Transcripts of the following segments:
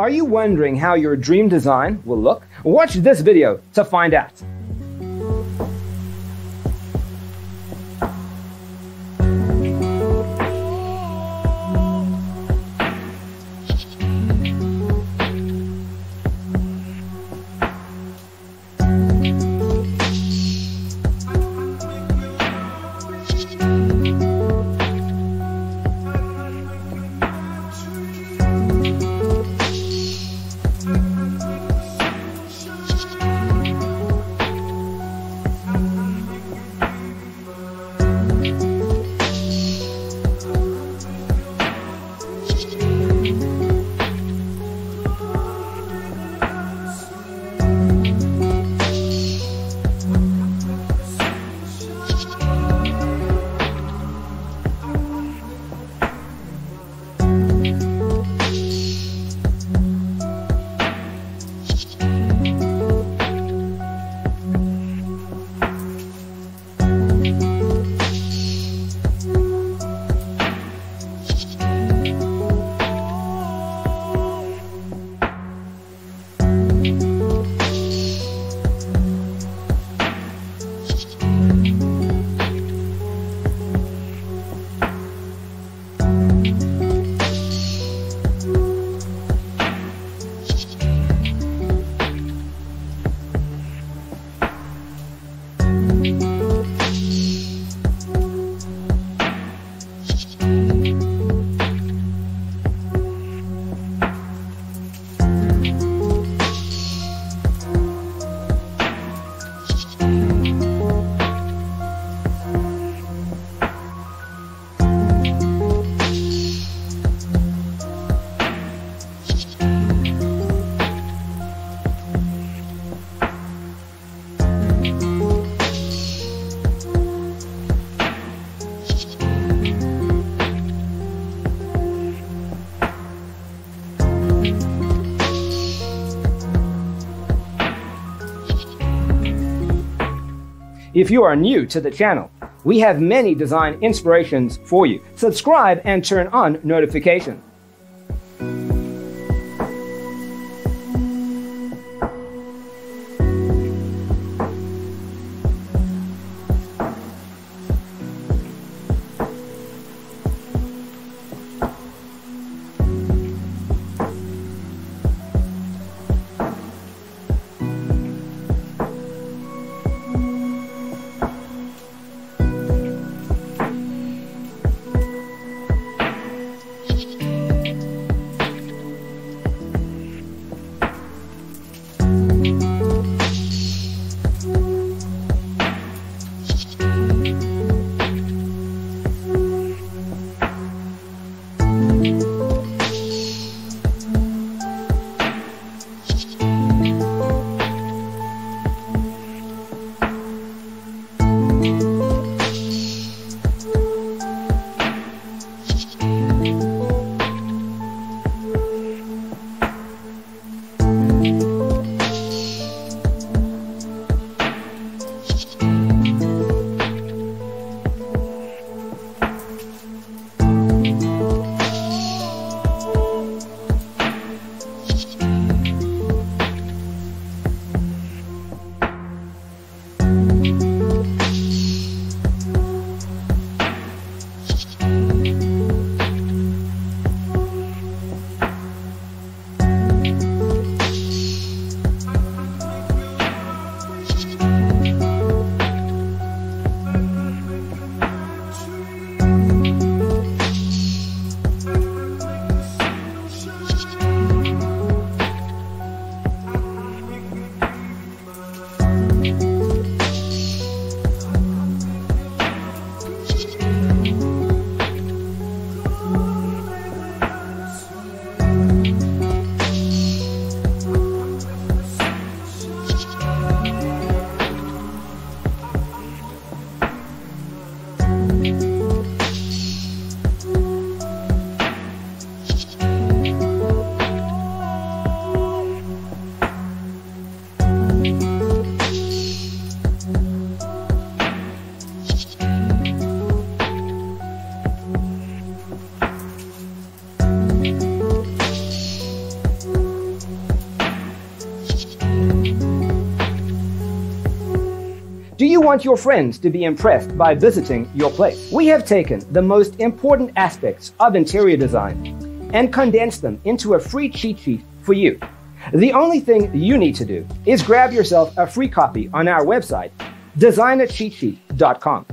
Are you wondering how your dream design will look? Watch this video to find out. If you are new to the channel, we have many design inspirations for you. Subscribe and turn on notifications. want your friends to be impressed by visiting your place. We have taken the most important aspects of interior design and condensed them into a free cheat sheet for you. The only thing you need to do is grab yourself a free copy on our website, designercheatsheet.com.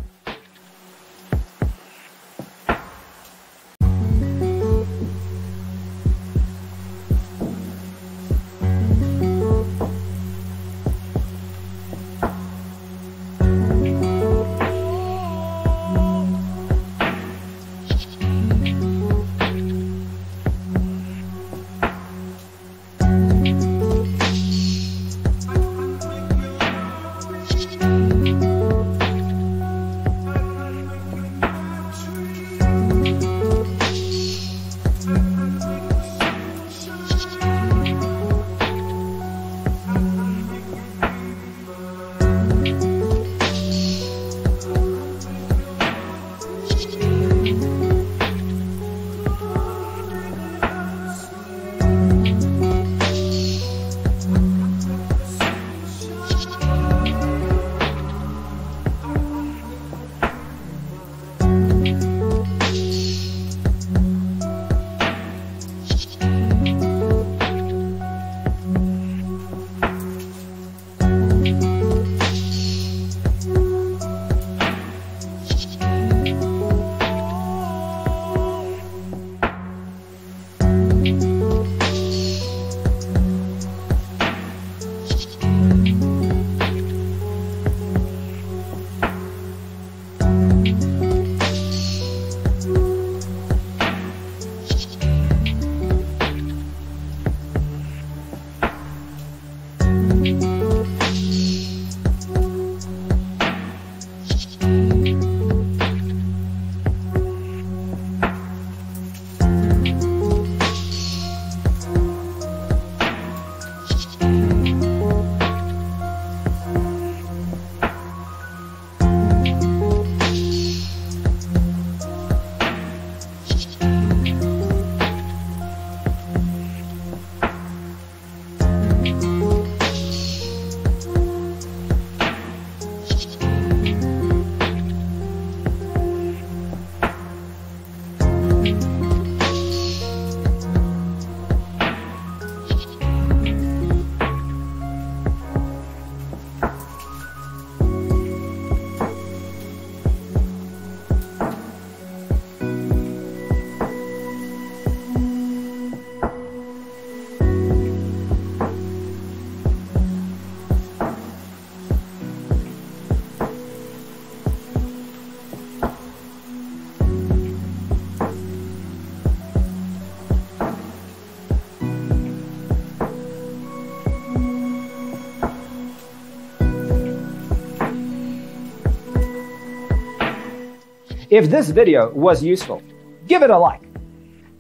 If this video was useful, give it a like.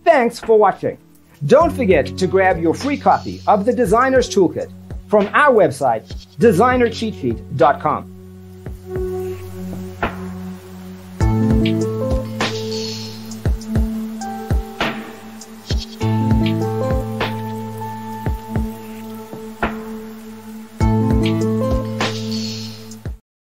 Thanks for watching. Don't forget to grab your free copy of the Designer's Toolkit from our website, designercheatsheet.com.